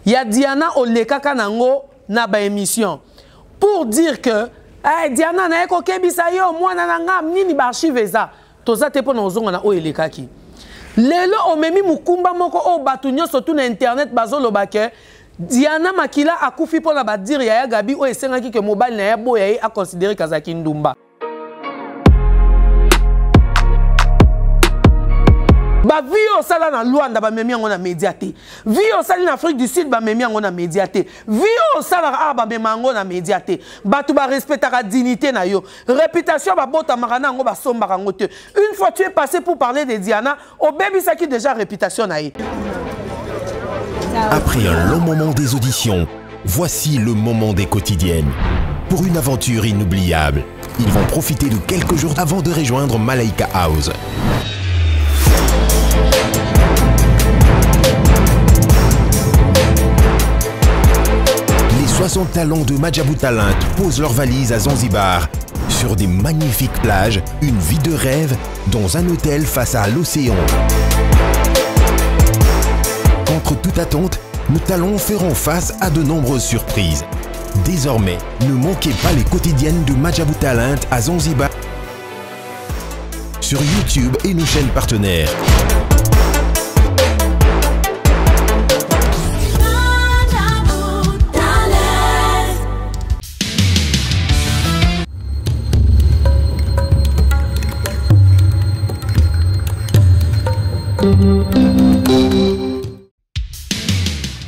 Il y a Diana Oleka Kanango na ba émission pour dire que Diana na eko kebisa yo mwana nanga nini ba archive za toza te pona ozonga na Oleka ki lelo omemi mukumba moko o batu nyonso tu na internet bazoloba ke Diana Makila akufi pona ba dire ya Gabi o esengaki ke mobile na ya boya a considérer kazaki ndumba. Ba vi au sala na Luanda ba memi ngona médiaté. Vi au sala na Afrique du Sud ba memi ngona médiaté. Vi au sala ba memi ngona médiaté. Ba tu ba respecter la dignité na yo. Réputation ba bota marana ngo ba somba ngote. Une fois tu es passé pour parler de Diana, au baby ça qui déjà réputation na ye. Après un long moment des auditions, voici le moment des quotidiennes. Pour une aventure inoubliable, ils vont profiter de quelques jours avant de rejoindre Malaika House. Les 60 talents de Madjabou Talent posent leurs valises à Zanzibar. Sur des magnifiques plages, une vie de rêve dans un hôtel face à l'océan. Contre toute attente, nos talents feront face à de nombreuses surprises. Désormais, ne manquez pas les quotidiennes de Madjabou Talent à Zanzibar sur YouTube et nos chaînes partenaires.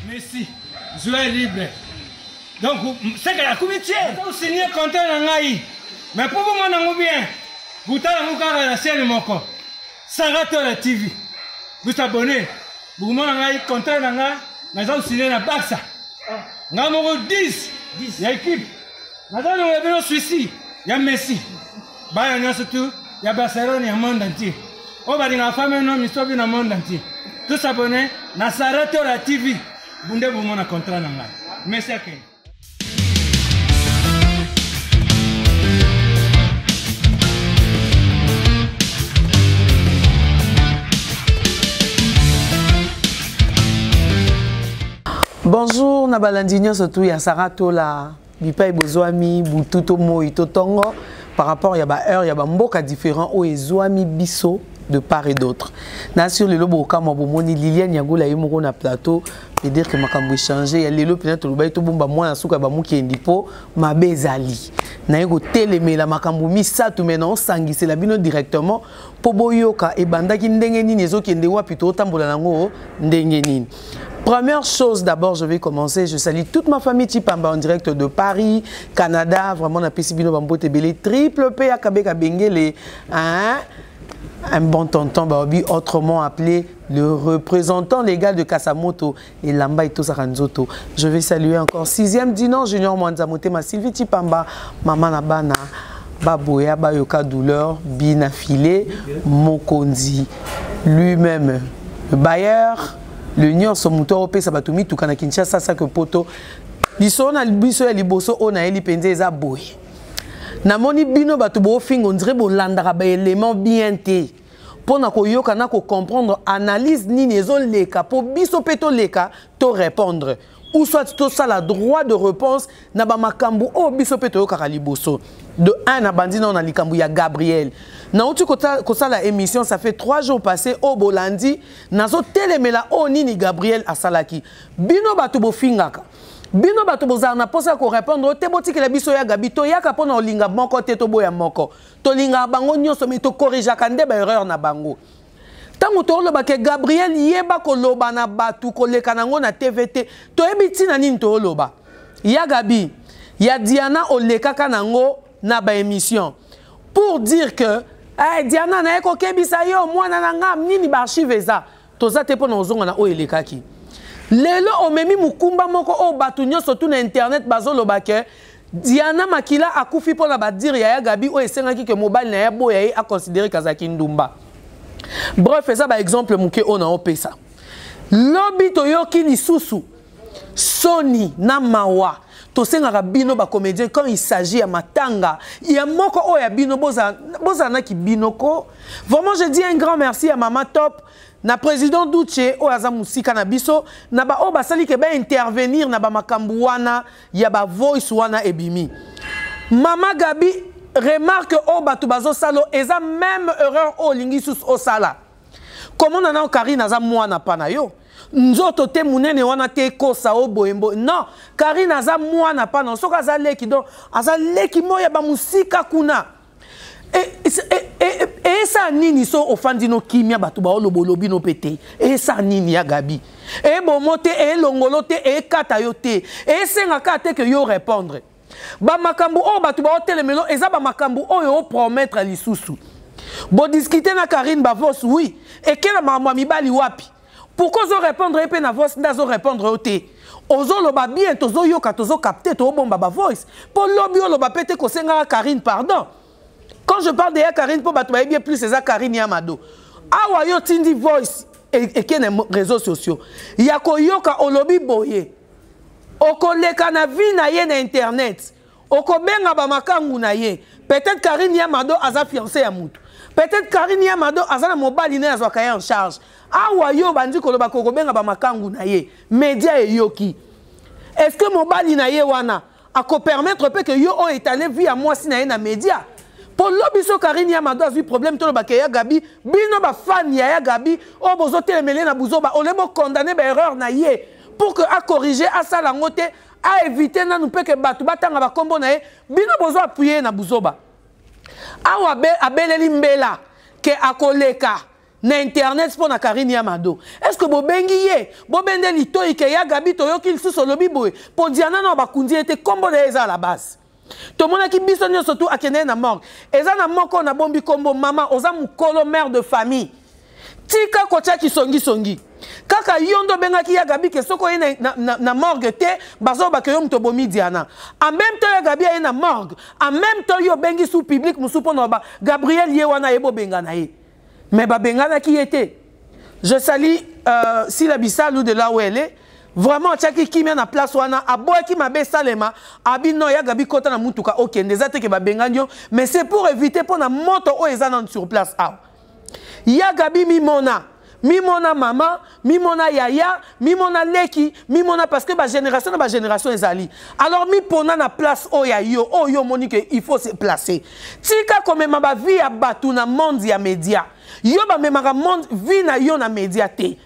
Merci, jouer libre. Donc, c'est que la comité, vous signez content en Aïe. Mais pour vous, mon bien, vous avez la scène de mon corps. Sarah la TV. Vous abonnez. Vous m'avez content en Aïe. Mais vous signez la Baxa. Nous avons 10. Il y a équipe. Nous avons un suicide. Il y a Messi. Il y a surtout. Il y a Barcelone, il y a le monde entier. On va dire la femme et l'homme, ils sont dans le monde entier. Tous abonnés, na Sarah la TV. Vous avez un contrat. Merci à vous. Bonjour, Nabalandinho, surtout ya Sarato la Bipai Bozwami, Bututo Moito Tongo. Par rapport à heure, il y a mboka différent au Ezwami Bisso de part et d'autre. Sur le lobo kama bomoni Liliane Yagola yimoko na plateau, et dire que makambo changer, il y a lelo peut-être le bail to bomba moi na suka ba muki endipo mabezali. Na yego teleme la makambo misa tu maintenant sangisi la bino directement po boyoka e bandaki ndenge nini ezokende wapi to tambola nango ndenge nini. Première chose, d'abord, je vais commencer. Je salue toute ma famille Tipamba en direct de Paris, Canada. Vraiment, on a Pessibino Bambo Tebele, triple P à Kabeka Bengele. Un bon tonton Baobi, autrement appelé le représentant légal de Kasamoto et Lamba Ito Saranzoto. Je vais saluer encore 6e Dinan Junior Mwanzamote, ma Sylvie Tipamba, Maman Nabana, Baboya, Bayoka Douleur, Binafile, Mokondi, lui-même, le bailleur. Le Nyon son moteur au pays Sabatumi tout kana Kinshasa ça que poto biso na biso ya liboso ona eli penze eza boy na moni bino batu bo fingo on dirait bo landaka ba élément bien té pona ko yoka na ko comprendre analyse nini ezo leka po biso peto leka to répondre ou soit to ça la droit de réponse na ba makambu o biso peto yoka liboso de un na bandina on a likambu ya Gabriel. Na outu kosa la émission, ça fait 3 jours passés au Bolandi. Nazo telemela o nini Gabriel Asalaki. Bino batu bo fingaka. Bino batu bo zana posa ko répondre te boti ke la biso ya Gabi to yaka pona olinga moko te to boya moko. To linga bango nyonso me to corrige kande ba erreur na bango. Tango to loba ke Gabriel yeba ko loba na batu ko leka nango na TVT. To ebiti na nini to loba. Ya Gabi, ya Diana Oleka kanango na ba émission pour dire que Diana na eko kebisa yo mwana nanga nini ba archive za toza te pona ozonga na Oleka ki lelo omemi mukumba moko o batu nyonso tu na internet bazoloba ke Diana Makila akufi pona ba dire ya Gabi o esengaki ke mobile na ya boya a considérer kazaki ndumba. Bref, ça ba exemple muke ona opesa lobi to yoki lisusu Sony na mawa to senga bino ba comédien quand il s'agit à matanga il y a moko o ya bino boza na ki binoko. Vraiment je dis un grand merci à Maman Top na président Douche o aza musika na biso na ba o basali ke ba intervenir na ba makambu wana ya ba voice wana ebimi. Mama Gabi remarque o batu bazo salo eza même erreur o lingisus o sala. Comment nana Karine aza mwana pana yo? Nzoto te munene wana te kosa o boembo. Non, Karine aza mwana pana soka aza leki donc aza leki moya ba musika kuna. Et ça nini so ofandi no kimia batu ba olobolobi no pete. Et ça nini ya Gabi. Et bomote et longolote et kata yo te. Et senga kate que yo répondre. Ba makambu o batu ba otelemelo eza ba makambu o yo promettre lisusu. Bo discuter na Karine ba vos oui. Et que la maman mibali wapi. Pourquoi zo répondre et pe na vos ndazo répondre o te. Ozo loba bien tozo yoka tozo capter to bomba ba voice. Po lobi o loba pete ko senga Karine pardon. Quand je parle de Karine, pour battre bien plus, c'est Karine Yamado. Awa yo tindi voice et qui est les réseaux sociaux. Yako yoka olobi boye. Oko leka na vi na ye na internet. Oko benga ba makangu na ye. Peut-être Karine Yamado aza fiancé ya mutu. Peut-être Karine Yamado aza na mobile ine azwa kaya en charge. Awa yo bandi koloba koko benga ba makangu na ye. Média e yoki. Est-ce que mobile na ye wana ako permettre que yo o étalé via moi si na ye na média? Pour l'obiso Karine Yamado a eu problème tout le bakeya Gabi bino ba fan ya Gabi o bozo telemele na buzo ba olemo condamner ba erreur na ye pour que a corriger a sala ngote a éviter na nous peut que batu batanga ba kombo na ye bino bozo appuyer na buzo ba awa be abeleli mbela ke akoleka na internet pour na Karine Yamado. Est-ce que bo bengi ye bo bende litoi ke ya Gabi to yoki suso lobi boy pour diana na ba kundi était kombo na eza à la base. Tout le monde qui bisonne surtout à Kenya na morgue. Eza na moko na bombi kombo maman oza mukolo mère de famille. Tika kocha ki songi. Kaka yondo benga ki ya Gabi ke soko ye na morgue te bazo ba ke yo mto bomi diana. En même temps ya Gabi ye na morgue. En même temps yo bengi sous public musu pono ba Gabriel ye wana yebo benga na ye. Mais ba benga na ki était. Je salue Sila Bissalou de là où elle est. Vraiment, tchaki qui m'a na place wana aboy qui m'a bé salema abi no ya Gabi kota na mutuka OK ndezate ke ba benganyo mais c'est pour éviter pour na moto o ezana sur place ah ya Gabi mimona maman mimona yaya mimona leki mimona parce que ba génération ezali alors mi pona na place o ya yo monique il faut se placer tika comme ma ba vie ya batu na monde ya média yo ba memaka monde vie na yo na média te.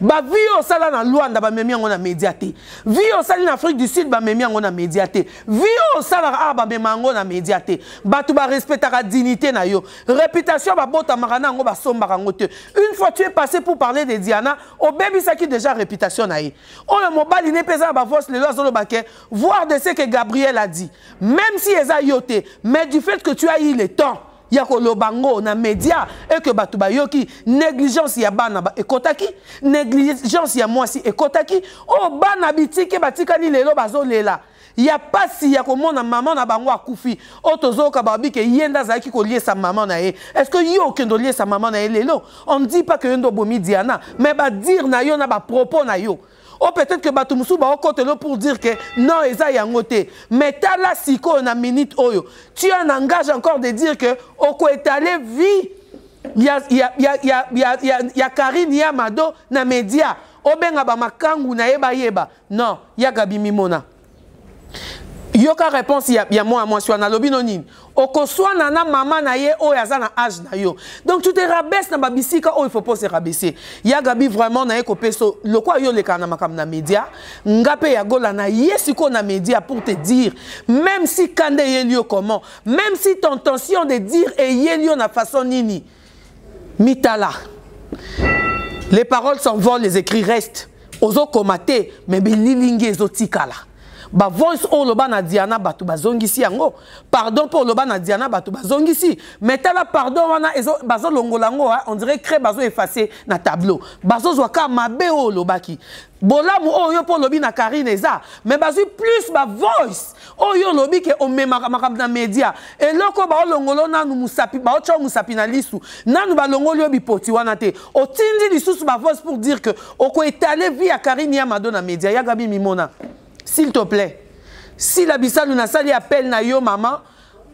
Ba vi au sala na Luanda ba memi ngona médiaté. Vi au sala na Afrique du Sud ba memi ngona médiaté. Vi au sala ba memi ngona médiaté. Ba tu ba respecter la dignité na yo. Réputation ba bota marana ngo ba somba ngote. Une fois tu es passé pour parler de Diana, au baby ça qui déjà réputation na ye. On le mobile ne pesa ba voice le lo baké voir de ce que Gabriel a dit. Même si eza yoté, mais du fait que tu as eu le temps Yako lobango na média et que batu bayoki négligence ya bana ba ekotaki négligence ya mwasi ekotaki o bana bitike batika ni lelo bazolela ya pasi ya komona maman na bango akufi o tozoka babi ke yenda zaki ko lier sa maman na ye est-ce que yo kendo lier sa maman na ye lelo on dit pas que ndo bomi Diana mais ba dire na yo na ba propos na yo. Ou peut-être que Batumoussou va côté pour dire que non, eza yangote. Mais t'as la siko na minute oyo. Tu en engages encore de dire que oko étalé vie. Il y a Karine Yamado na média. Obenga ba makangu na yeba. Non, il y a Gabi Mimona. Yoka réponse ya moi sur na lobi nonine. Oko soit nana maman na ye o yaza na âge na yo. Donc tu te rabaisses na babisika o il faut pas se rabaisser. Ya Gabi vraiment na eko peso le quoi yo le kana makam na média ngape ya gola na yesiko na média pour te dire même si kande yelio comment même si ton intention de dire et yelio na façon nini mitala. Les paroles s'envolent, les écrits restent. Ozo komate mais bililingi ezotikala. Ba voice o loba na Diana batu bazongisi yango pardon pour loba na Diana batu bazongisi mais tala pardon wana ezo bazo longolango on dirait crée bazo effacer na tableau bazo zwaka mabe o lobaki bolamu o yo pour lobi na Karine eza mais bazo plus ba voice o yo lobi ke o mema makam na media et loko ba longolo nanu musapi ba ocho musapi na lisu nanu ba longolo bipoti wana te o tindi lisusu ba voice pour dire que o ko étaler via Karine Yamado na media ya Gabi Mimona. S'il te plaît, si la Bissalou na sali appel na yo maman,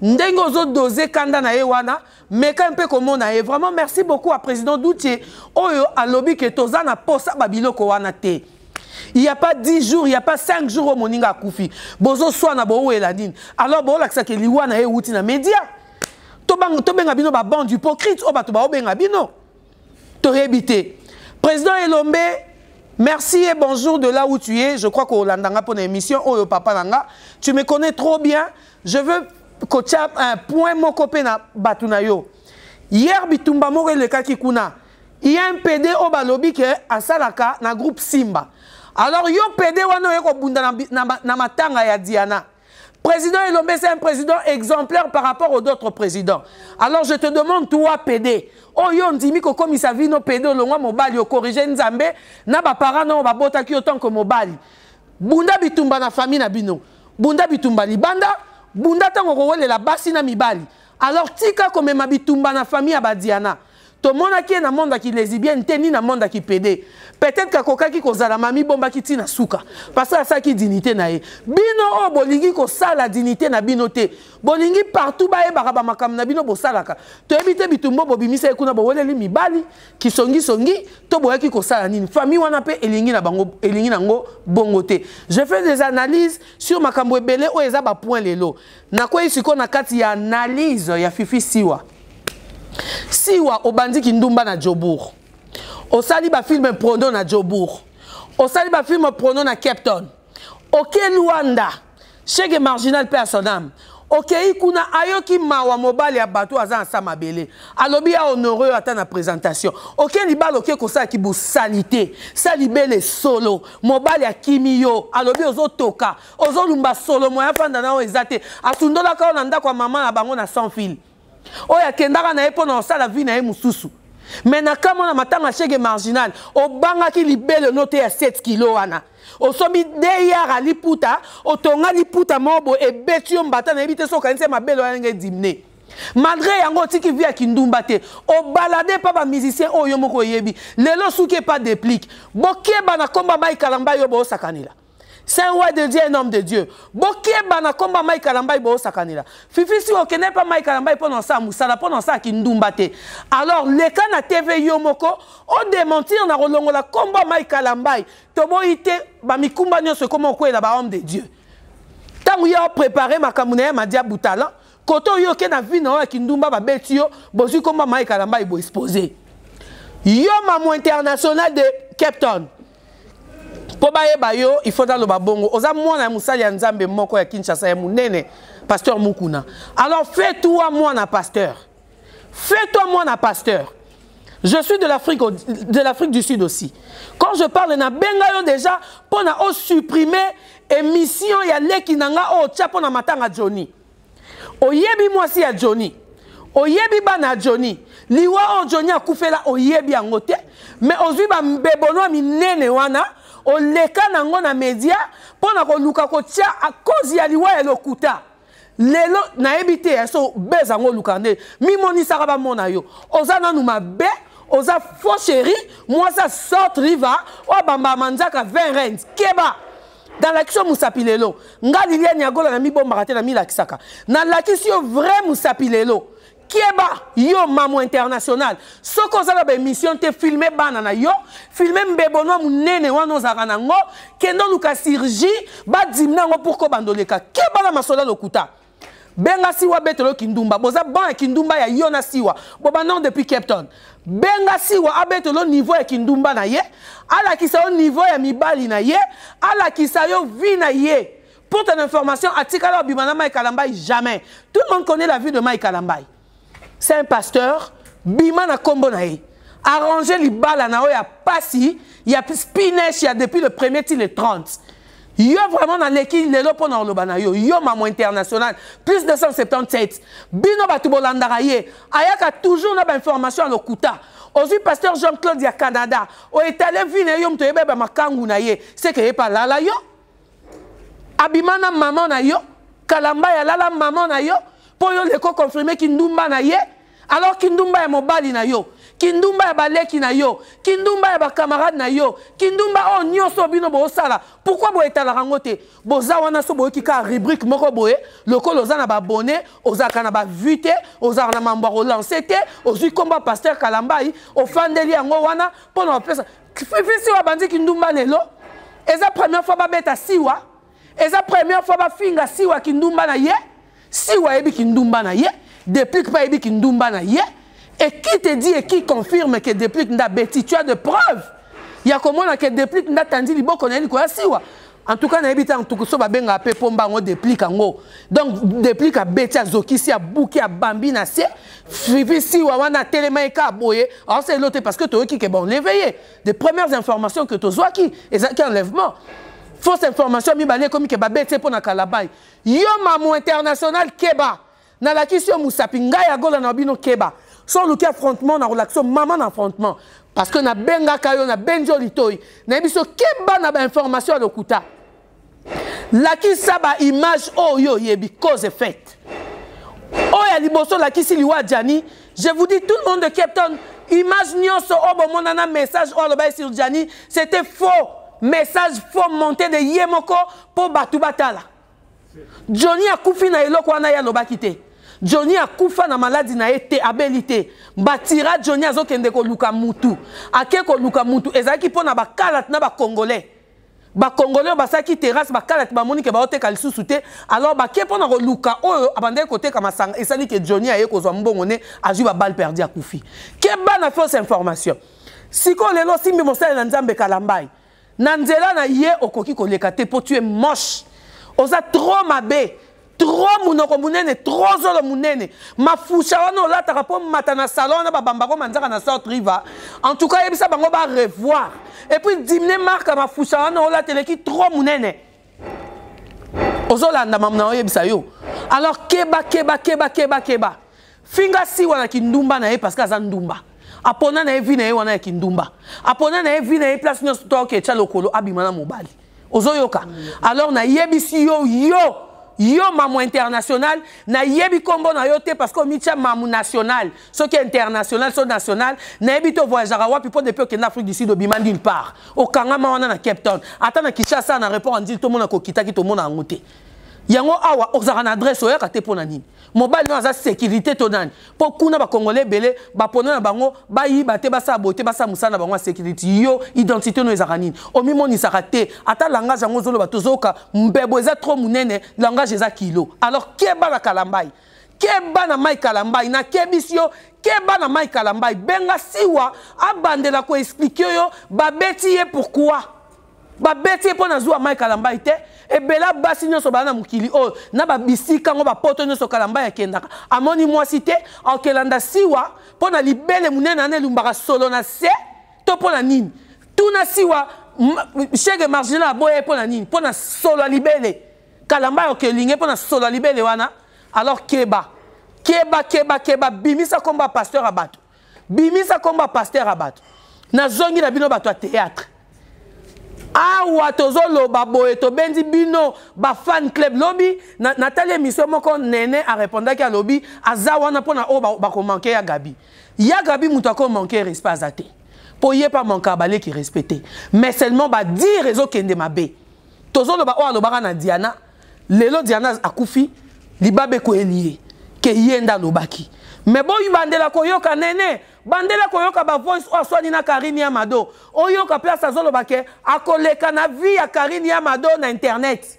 ndenge ozo doser kanda na ye wana meka mpe komona ye. Vraiment merci beaucoup à président Doutier oyo alobi ke toza na posa babiloko wana te. Il n'y a pas 10 jours, il n'y a pas 5 jours au moninga koufi. Bozo soa na bo eladine. Alors bo la ke liwa na ye wuti na media. To benga bino ba bande hypocrite o bato ba benga bino. To rebité. Président Elombe, merci et bonjour de là où tu es. Je crois qu'au landanga pour l'émission oh papa nanga, tu me connais trop bien. Je veux coacher un point mon copain na batuna yo. Hier bitumba mo le kaki kuna. Il y a un PD au balobi ke asalaka na groupe Simba. Alors, yo PD wano yeko bunda na matanga ya Diana. Président Elombe, c'est un président exemplaire par rapport aux autres présidents. Alors, je te demande, toi, PD, oh yo ndimi ko comme ça vino PD olongwa mobali o corriger nzambe na ba parents na ba bota ki autant que mobali. Bunda bitumba na famille na bino. Bunda bitumba libanda, bunda tango ko welela basi na mibali. Alors, tika ko mema bitumba na famille ya ba Diana. Tout le monde qui est dans le monde qui lesbienne, ni dans le monde qui pédé. Peut-être que quelqu'un qui cause la mamie bomba qui tient souka. Parce que ça qui dignité nae. Bino o bolingi ko sa la dignité na binote. Bolingi partout ba e baraba makam na bino bo salaka. To ebite bitumbo bo bimisa ekuna bo weleli mibali ki songi to boya ki ko sala nini. Famille wana pe elingi na bango elingi nango bongote. Je fais des analyses sur makambo ebele o eza ba point lelo. Na ko isiko na kati ya analyse ya Fifi Siwa. Siwa obandi kindumba na Jobour. Osali ba film prono na Jobour. Osali ba film prono na Captain. Ok Luanda. Chege marginal personam. Ok ikuna ayoki mawa mobile ya bato aza nsama bele. Alobi a honoreux ata na présentation. Ok libalo ok kosa ki bu salité. Sali bele solo. Mobile ya kimiyo. Alobi ozo toka. Ozo lumba solo moya fanda na o ezate. Atundola ka onanda kwa mama na bango na sans fil. Oya kendaka na epo na osala vie na ye mususu. Mais na kama na matanga chege marginal, obanga ki libele note ya 7 kilo wana. Osobi deyara liputa, otonga liputa mobo e betio mbata na ebite so kanise mabelo yange dimne. Malgré yango tiki via kindumba te, o balade pa ba musicien oyo moko yebi. Lelo souke pas déplique. Bokeba na komba mai kalamba yo bo sakanila. C'est un roi de Dieu, un homme de Dieu. Bokeba na komba mai kalamba bo sakanila. Fifi si okene pa mai kalamba pendant ça musala pendant ça kindumba te. Alors le cas na TV yo moko o démentir na rolongola komba mai kalamba tobo ite ba mikumba nyonso comment ko la ba homme de Dieu. Tangu yo préparer makamune ma dia butala koto yo ke na vie na kindumba ba betio bozu komba mai kalamba bo exposer. Yo maman international de Captain. Po baye bayo il faut dans le babongo oza mwana musali ya nzambe moko ya Kinshasa ya munene pasteur Mukuna. Alors fais-toi mwana pasteur. Fais-toi mwana pasteur. Je suis de l'Afrique du Sud aussi. Quand je parle na bengayo déjà pour na o supprimer émission ya leki nanga o chapo na matanga Johnny. Oyebi mwasi ya Johnny. Oyebi bana Johnny. Liwa o Johnny akufela oyebi angote mais ozwi ba mbebono minene wana o leka nango na media pona ko luka ko tia a cause ya liwa ya lokuta lelo na ebite so beza ngo lukande mi moni saka ba mona yo oza nanu mabe oza faux chéri moi ça sort riva o bamba manzaka 20 rents keba dans l'action musapilelo ngali lia nyagola na mi bomba kate na mi lakisaka na lakisi yo vrai musapilelo Kieba, yo maman international. Soko za ba émission te filmer banana yo, filmer mbebono munene wano zaranango, kendo luka sirji, ba dimna ngo pour ko bandoleka. Kieba na masola lokuta. Benga siwa betelo kindumba, boza ban kindumba ya yona siwa. Boba non depuis Captain. Benga siwa abetelo niveau ya kindumba na ye, ala kisa yo niveau ya mibali na ye, ala kisa yo vi na ye. Pour ton information, atikala bimana Mike Kalambay jamais. Tout le monde connaît la vie de Mike Kalambay. C'est un pasteur, bima na kombo na ye. Arranger les balles na ya passi, il y a spinach, il y a depuis le premier til le 30. Yo vraiment dans l'équipe lelo pona olobana yo, yo maman international, plus de 177. Bino batu bolandara ye, ayaka toujours na ba information à l'okuta. Aujourd'hui pasteur Jean-Claude ya Canada, o étalé vine yo mtoyebe ba makangu na ye, c'est que pas là la yo. Abimana maman na yo, Kalamba ya lala maman na yo. Pour yo leko confirmer ki ndumba na ye Alors kindumba ya mobali na yo, kindumba ya baleki na yo, kindumba ya ba camarade na yo, kindumba o nyoso bino bo sala. Pourquoi bo etala rangote? Boza wana so bo kika rubrique moko boye, lokolo za na ba abonné, oza kana ba vite, oza na mamba relancer te, ozui komba pasteur Kalambai, ofandeli yango wana pona opesa. Fifisi wa bandi kindumba lelo. Eza première fois ba beta siwa. Eza première fois ba finga siwa kindumba na ye. Siwa ebi kindumba na ye. Déplique pas ebi kindumba na ye. Et qui te dit et qui confirme que déplique nda beti? Tu as de preuves. Il y a comment que déplique nda tandi libo koneli ko siwa. En tout cas na ebi ta en tout cas so ba benga pe pomba ngo déplique ngo. Donc déplique a beti a zokisi a bouki a bambi na se. Fifi siwa wana telema eka boye. Alors c'est l'autre parce que toi qui est bon l'éveiller. Des premières informations que tu vois qui et ça qui enlèvement. Fausse information mi balé comme que ba beti pour na Kalabai. Yo mamu international keba. Na la question Moussapi ngaya gola na bino keba. Sans le affrontement na relation maman affrontement parce que na benga kayo na benjo litoi na biso keba na ba information à lokuta. La qui saba image oyo yebi cause et fait. Oya liboso la qui si liwa Jani, je vous dis tout le monde de Cape Town, image nyonso obo monana message o lo bay sur Jani, c'était faux. Message faux monté de Yemoko pour batu batala. Johnny a koufi na eloko wana ya lobakite. Johnny a koufa na maladie na ete abilité. Batira Johnny azokende ko luka mutu. Ake ko luka mutu ezaki pona ba kalat na ba congolais. Ba congolais basaki terrasse ba kalat ba moni ke ba ote kalisusu te. Alors ba ke pona ko luka oyo abande côté kama sanga esali ke Johnny aye ko zwa mbongone aju ba balle perdu a koufi. Ke ba na fausse information. Siko lelo simbi mosala na Nzambe Kalambai. Nanzela na ye okoki koleka te po tu es moche. Oza trop mabe. Trop munoko munene, trop zolo munene. Ma foucha wana la tarapo matana salon na babambako manzaka na South River. En tout cas, yebisa bango ba revoir. Et puis dimne marque ma foucha wana la teleki trop munene. Ozola nda mamna yebisa yo. Alors keba. Finga si wana kindumba na ye parce que aza ndumba. Apona na evi na ye wana ya kindumba. Apona na evi na ye place nyo stoke cha lokolo abimana mobali. Ozoyoka. Alors na yebisi yo mamu international na yebi kombo na yo te parce que mitia mamu national ce qui est international so national na yebi to voyagera wapi po depuis que en Afrique du Sud obima d'une part au kangama wana na Cape Town ata na Kinshasa na répond en dit tout monde ko kitaki to monde ngote yango awa ozara na adresse oya ka te pona nini mobile no za sécurité to nani po kuna ba congolais belé ba pona na bango ba yi ba te ba sa boté ba sa musana bango sécurité yo identité no ezaka nini omi moni sakate ata langage yango zolo ba tozoka mbebo eza trop munene langage eza kilo alors keba na Kalambai keba na Mai Kalambai na kebisio keba na Mai Kalambai benga siwa abandela ko expliquer yo ba beti pourquoi ba beti po na zuwa Mai Kalambai te e bela basi nyoso bana mukili o na ba bisika ngo ba poto nyoso Kalambai akendaka amoni mwasi te akelanda siwa po na libele munene na lumbaka solo na se to po na nini tuna siwa chege marginal boye po na nini po na solo libele Kalambai okelinge po na solo libele wana alors keba bimisa komba pasteur abato na zongi na bino bato a théâtre awa tozolo baboye to bendi bino ba fan club lobby Nathalie émission moko nene a répondaki à lobby azawana pona o ba ko manquer ya Gabi muto ko manquer respect azate po ye pas manquer balé qui respecter mais seulement ba dire réseau kende mabe tozolo ba o alobaka na Diana lelo Diana akufi libabe ko elie ke yenda lobaki mais bon bandela koyoka nene bandela koyoka ba voice o swani na Karine Amado oyoka place azolo bake akoleka na vie ya Karine Amado na internet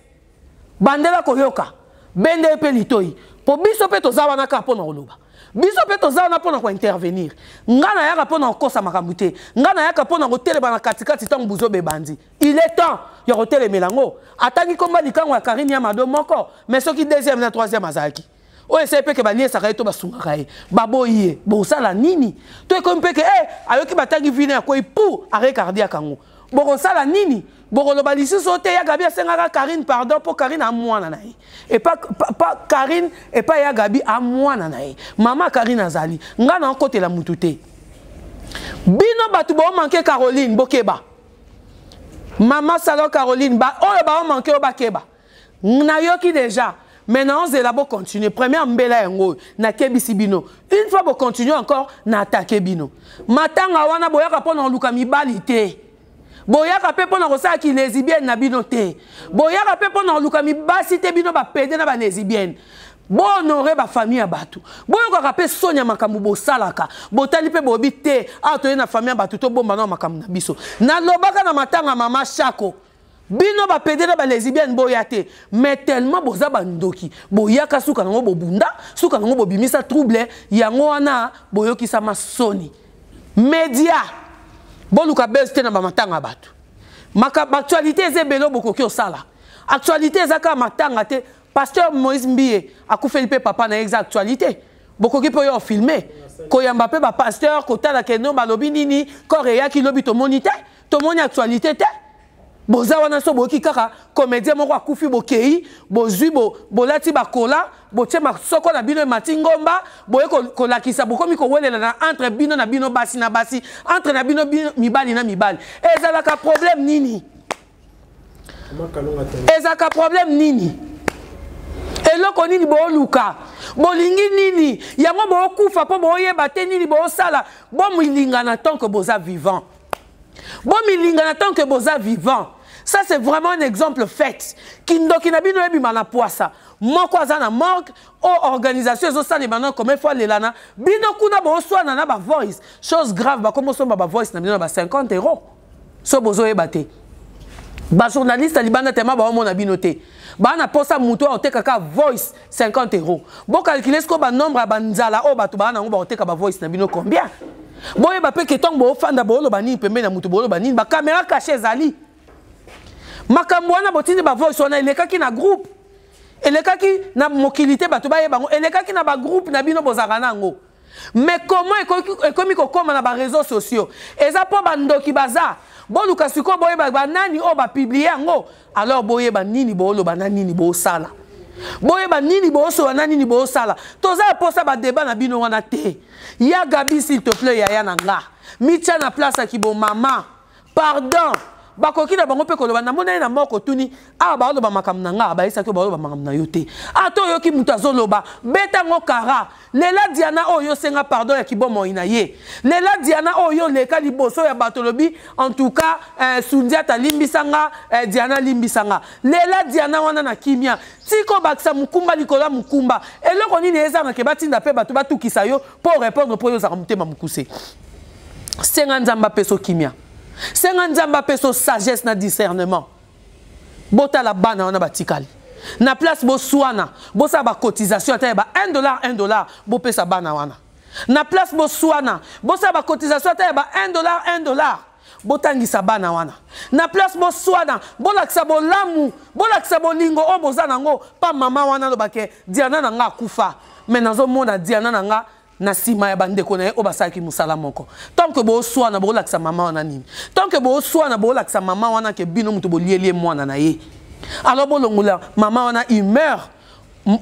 bandela koyoka bende pe litoi po biso pe tozawa na ka pona oloba biso pe tozawa na pona ko intervenir ngana yaka pona kosa makamute ngana yaka pona ko teleba na katikati tangu buzo be bandi il est temps ya ko telemelango atangi komba likango ya Karine Amado moko mais soki deuxième na troisième azaki o essaye pe ke balié saka to basunga kae baboye bo sala nini to ko mpeke ayoki batangi vine ya ko pour arrêt cardiaque kango bo sala nini bo lo balisi sote ya Gabi asengaka Karine pardon pour Karine a mwana nae et pas Karine et pas ya Gabi a mwana nae mama Karine azali ngana côté la mutute bino batu bo manquer Caroline bokeba mama salo Caroline ba o ba manquer o bakeba na yoki déjà Maintenant, on va continuer. Première mbela yango na kebisi bino. Une fois vous continuez encore na attaquer bino. Matanga wana boyaka pona luka mibali te. Boyaka pe pona kosala ki lesbienne na bino te. Boyaka pe pona luka mibasi te bino ba pede na ba lesbienne. Bo honorer ba famille ya batu. Boyaka pe sonya makambu bo salaka. Botali pe bobi te. A to na famille ya batu to bomba na makambu na biso. Na lobaka na matanga mama Shako. Bino ba pede na ba lesbienne boyate. Mais tellement boza bandoki. Boyaka suka nango bobunda, suka nango bobimisa trouble yango wana boyoki sama soni. Média. Boluka beste na ba matanga batu. Actualité eze belo bokoki osala. Actualité ezaka matanga te. Pasteur Moïse Mbie a koufeli pe papa na exa actualité. Bokoki po yo filmer. Koyamba pe ba pasteur kotala keno balobi nini korea ki lobi to monite. To moni actualité te. Boza wana so boki kaka comédien moko akufi bokei bozui bolati bakola botie masoko na bino matingomba boye kolakisa bokomi kowelela na entre bino na bino basi na basi entre na bino mibali na mibali ezalaka problème nini ezalaka problème nini eloko nini booluka bolingi nini yango bokufa po boyeba te nini bosala bomilingana tant que boza vivant bomilingana tant que boza vivant. Ça, c'est vraiment un exemple fait. Kindoki na bino ebi mana poisa. Moko azana morgue, o organisation zo sali maintenant comme il faut les lana. Bino kuna bo so na ba voice. Chose grave, ba comme so ba voice na bino ba 50 €. So bozo ebate. Ba journaliste libana tema ba mo na bino te. Ba na posa muto o te kaka voice 50 €. Bo calculer ce ko ba nombre ba nzala o ba to ba na ngo ba o te ka ba voice na bino combien? Boye ba pe ke tong bo fanda bo lo ba ni pembe na muto bo lo ba ni ba caméra cachée zali. Makambo wana botindi ba voice wana elekaki na groupe elekaki na mokilité bato ba yebango elekaki na ba groupe na bino bozaka nango mais comment ekomi kokoma na ba réseaux sociaux eza po bandoki baza boluka siko boyeba banani o ba publier ngo alors boyeba nini boloba na nini bosala boyeba nini bosola na nini bosala toza posa ba débat na bino wana te ya Gabi s'il te plaît ya nanga mitia na place ki bo mama pardon bakoki na bango pe koloba na mona na moko tuni a ba loba makam na nga ba isa ko ba loba makam na yote ato yoki mutu azoloba beta ngo kara lela Diana oyo senga pardon ya kibomo inaye lela Diana oyo leka liboso ya batolobi en tout cas Sundia ta limbisanga Diana limbisanga lela Diana wana na kimia tiko bakisa mukumba likola mukumba eloko nini eza na ke batinda pe bato batukisa yo pour répondre pour yo za mutema mukuse senga nzamba peso kimia senga nzamba peso sagesse na discernement bota la bana wana batikali na place bo suana bo sa ba cotisation ata ba $1 bo pesa bana wana na place bo suana bo sa ba cotisation ata ba $1 bo tangisa bana wana na place bo suana bo lakisa bo lamu bo lakisa bo lingo o boza nango pa mama wana lo bake Diana na nga kufa mais nazo mona Diana na nga na sima ya bandeko na o basaki musala moko tant que bo soa na bo lakisa mama wana nini tant que bo soa na bo lakisa mama wana ke bino muto bo lié mwana na ye alors bo longola mama wana il meurt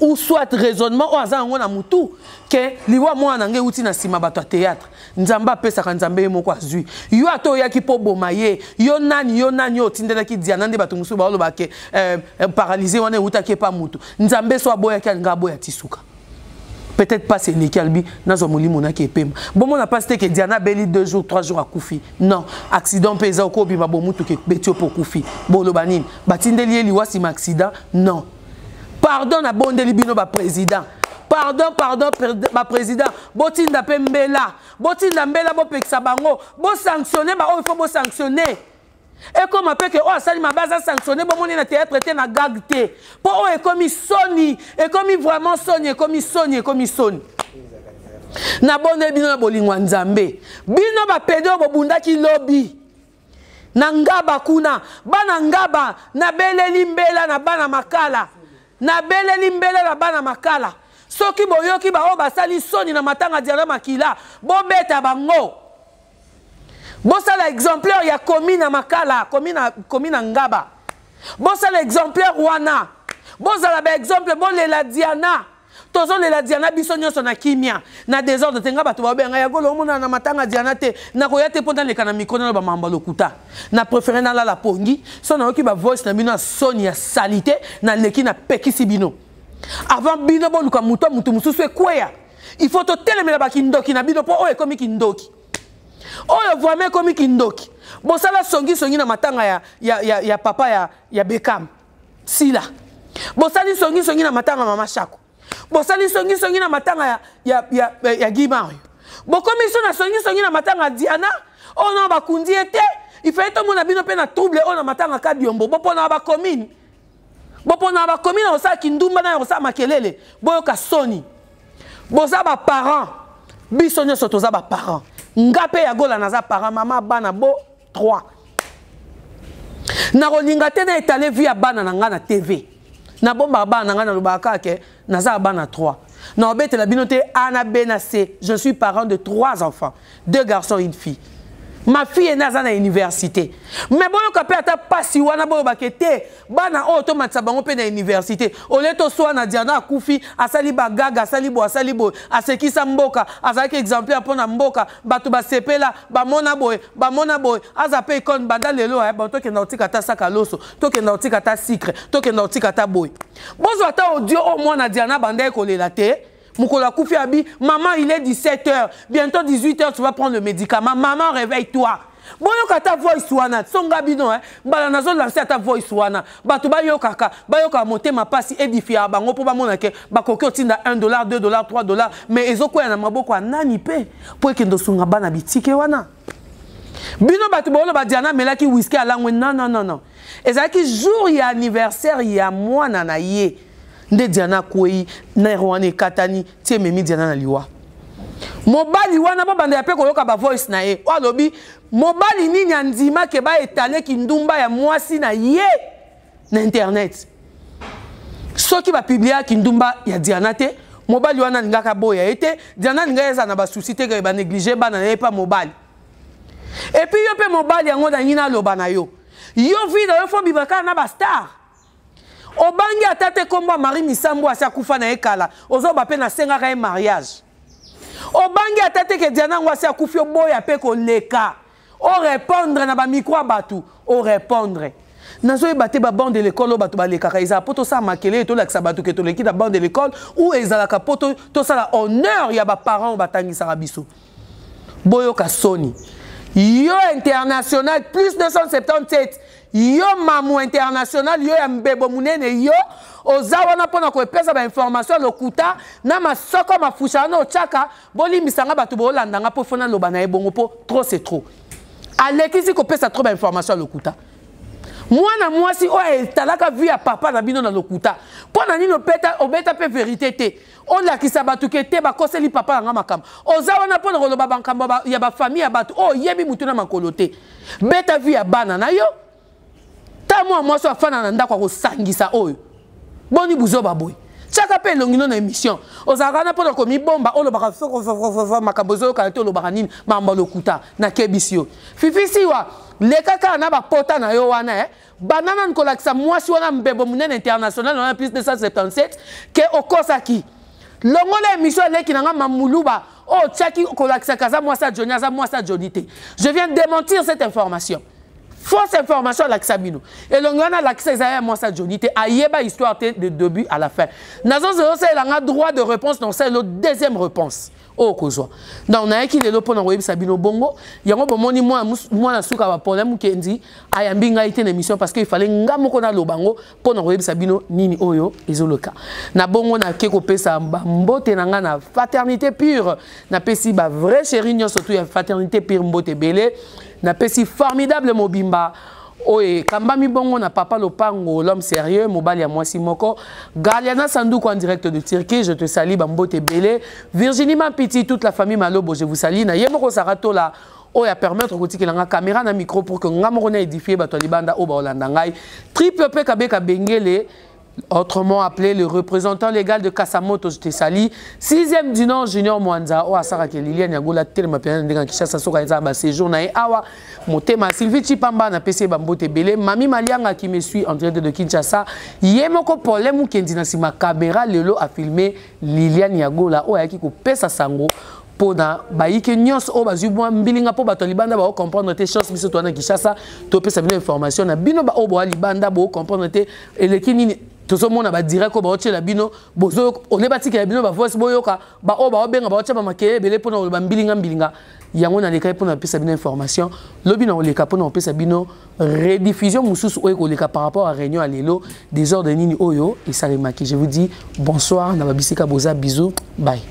ou soit raisonnement o azango na mutu ke liwa mwana nge uti na sima bato théâtre nzamba pesa ka nzambe moko azui yo ato ya ki po boma ye yo nani o tindela ki Diana nde bato musu ba lo ba ke paralysé wana uta ke pa mutu nzambe so aboya ki ngabo ya tisuka. Peut-être pas c'est les calbi dans un molimo na qui pema. Bon on a pas que Diana beli 2 jours 3 jours à Koufi. Non, accident pesa ko bi ba bomutu ke betio pour Koufi. Bolo banine. Batindeli liwa si accident. Non. Pardon na bondeli bino ba président. Pardon ba président. Botinda pembela. Botinda mbela bo peksa bango. Bo sanctionner ba o il faut bo sanctionner. Et comme après que oh ça ma base à sanctionner bon on est na théâtre té na gagté pour oh et comme Sony et comme vraiment Sony comme Sony na bonne bino na bolingwa nzambe bino ba pedo bo bunda ki lobby na ngaba kuna bana ngaba na beleli mbela na bana makala na beleli mbela na bana makala soki boyoki ba o basali Sony na matanga Diana makila bo beta bango. Bossa l'exemplaire il y a commune à Makala, commune à Ngaba. Bossa l'exemplaire wana. Bossa l'exemple bon la Diana. Tozo la Diana bisonyo sona kimia. Na désordre tenga bato ba benga ya golo mona na matanga Diana te. Na koyate ponda le kana mikona ba mamba lokuta. Na préféré na la pongi, sona oki ba voice na bino Sonia salité na leki na pekisi bino. Avant bino boluka muto mususu ekweya. Il faut te telemela ba kindoki na bino po oyo komi kindoki. Oyo vraiment komi kindoki. Bon ça la songi na matanga ya papa ya Beckham. Sila. Bon ça li songi na matanga mama Shako. Bon ça li songi na matanga ya Guy Mario. Bon comme ils sont na songi na matanga Diana, on a ba kundi ete, il fait tout mon abino pe na trouble on a matanga ka Diombo. Bon pona ba commune. Bon pona ba commune on sa kindumba na on sa makelele. Bon ka soni. Bon ça ba parents. Bisonyo soto za ba parents. Ngape ya gola na za parents mama bana bo 3. Na rolinga te na étalé via bana na nga na TV. Na bomba bana na nga na lubaka ke na za bana 3. Na obete la binote Ana Benacé. Je suis parent de 3 enfants, 2 garçons et une fille. Ma fille est à l'université. Mais bon, quand tu as passé wana bo bakete, bana automatique bango pe na université. Oleto so na Diana Koufi, asali bagaga, asali bo, aseki samboka, asaki exemplaire pour na mboka, batu ba sepela, ba mona boy, azape kon banda lelo ba to ke na otika ta sakaloso, to ke na otika ta sucre, to ke na otika ta boy. Bozo ata audio au moins na Diana banda ko lela te. Moukola Koufi Abi, maman il est 17h, bientôt 18h tu vas prendre le médicament, maman réveille-toi. Bon yo kata voice wana, songa bino bala nazo lancer ta voice wana, batu ba yo kaka, ba yo ka monter ma passe édifier bango po ba mona ke ba koki otinda $1, $2, $3, mais ezoko ya na maboko anani pe, po ekendo sunga bana bitike wana. Bino batu bolo ba Diana melaki whisky alangwe non. Ezaki jour ya anniversaire ya mwana na ye. Nde Diana kwei na rwane katani tie memi Diana na liwa mobali wana ba banda ya pe koyoka ba voice na ye alobi mobali nini andima ke ba etale kindumba ya mwasi na ye na internet soki ba publier kindumba ya Diana te mobali wana ngaka boya ete Diana ngeza na ba souci te ke ba négliger ba na ye pa mobali et puis yo pe mobali yango na nyina loba na yo vida yo fo bibaka na ba star Obangi atate kombo Marie Misambo asa kufa na ekala ozo ba pe na senga ka mariage Obangi atate ke Diana ngwasi akufi oboya pe ko leka o répondre na ba micro batu o répondre nazo ebate ba bande de l'école batu ba leka ka iza poto sa makele to laksa batu ke to leki da bande de l'école ou ezala ka poto to sala honneur ya ba parents batangisa biso boyo ka soni yo international plus 277 yo mamu international yo ya mbebo munene yo ozawana pona ko pesa ba information lokuta na masoko mafusha na ochaka bolimbisanga batu bolandanga po fona loba na ebongo po trop c'est trop alekisi ko pesa trop ba information lokuta mwana mwasi o etalaka vu ya papa na bino na lokuta pona nino peta obeta pe vérité te on la kisa batu ke te ba koseli papa nga makamba ozawana pona ko loba bankamba ya ba famille ya batu o yebi mutu na makolo te beta vu ya bana na yo moi so afana na ndako ko sangisa oyo boni buzo baboy chaka pe longino na émission ozaka na pona ko mi bomba olo baka makabozo ka to lo baka nini mamba lokuta na kebisio fifisi wa le kaka na ba pota na yo wana banana nkolakisa mwasi wana mbebo munene international na plus de 277 ke okosaki longola émission leki na mamuluba o chaki kolakisa kaza mwasa Johnny za mwasa Jonité. Je viens démentir cette information. Fausse information à l'Axabino. Et l'on a l'accès à moi ça Jonité. Ayeba histoire de début à la fin. Nazo c'est la droit de réponse dans c'est la deuxième réponse. Oh kozwa. Donc on a qui le lopo na web Sabino Bongo. Yango bomoni moi na suka ba problème kendi ayambi nga ite na émission parce qu'il fallait ngamo ko na lobango pour na web Sabino nini oyo ezoloka. Na bongo na keko pesa mbote na nga na fraternité pure. Na pesi ba vrai chéri nyo surtout ya fraternité pure mbote belé. Na pesi formidable mobimba oye kambami bongo na papa lopango l'homme sérieux mobali ya mwasi moko Galiana Sandouko en direct de Turquie je te salue bambote belé Virginie Mampiti toute la famille Malobo je vous salue na yemoko sarato la oya permettre ko tikela caméra na micro pour que ngamoko na édifier bato libanda o ba olanda ngai triple P kabeka bengele autrement appelé le représentant légal de Kasamoto, je te salue. 6e du nom, Junior Mwanza, o asara ke Liliane Yagola, tellement bien, ndeka Kishasa soka eza ba séjour na awa, motema Sylvie Chipamba na PC Bambote Belé, Mami Malianga qui me suit en direct de Kinshasa, yemoko problème ou kendi na sima caméra lelo a filmé Liliane Yagola, o yaki ko pesa sango. Pona baike nyos o bazubwa mbilinga po bato libanda ba comprendre te choses biso to na Kishasa to pesa bino information na bino ba o bo libanda bo comprendre te elekini tout ce monde a direct ko ba la bino bozo on est bati ka bino ba voice boyoka ba o ba benga ba ba makeye belé pour na ba mbilinga yango na leka pour na pesa bino information lobi na leka pour na pesa bino rediffusion mususu oyo ko leka par rapport à réunion à lelo des ordres de nini oyo et ça remarqué. Je vous dis bonsoir na ba bisika boza, bisous, bye.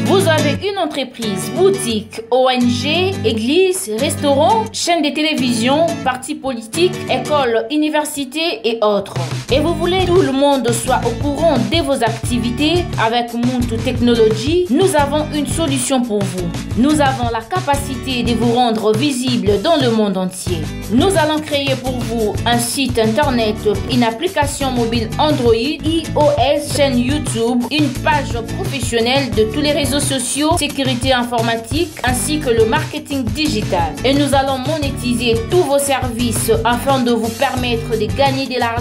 Vous avez une entreprise, boutique, ONG, église, restaurant, chaîne de télévision, parti politique, école, université et autres. Et vous voulez que tout le monde soit au courant de vos activités avec Muntu Technology, nous avons une solution pour vous. Nous avons la capacité de vous rendre visible dans le monde entier. Nous allons créer pour vous un site internet, une application mobile Android, iOS, chaîne YouTube, une page professionnelle de tous les réseaux sociaux, sécurité informatique ainsi que le marketing digital. Et nous allons monétiser tous vos services afin de vous permettre de gagner de l'argent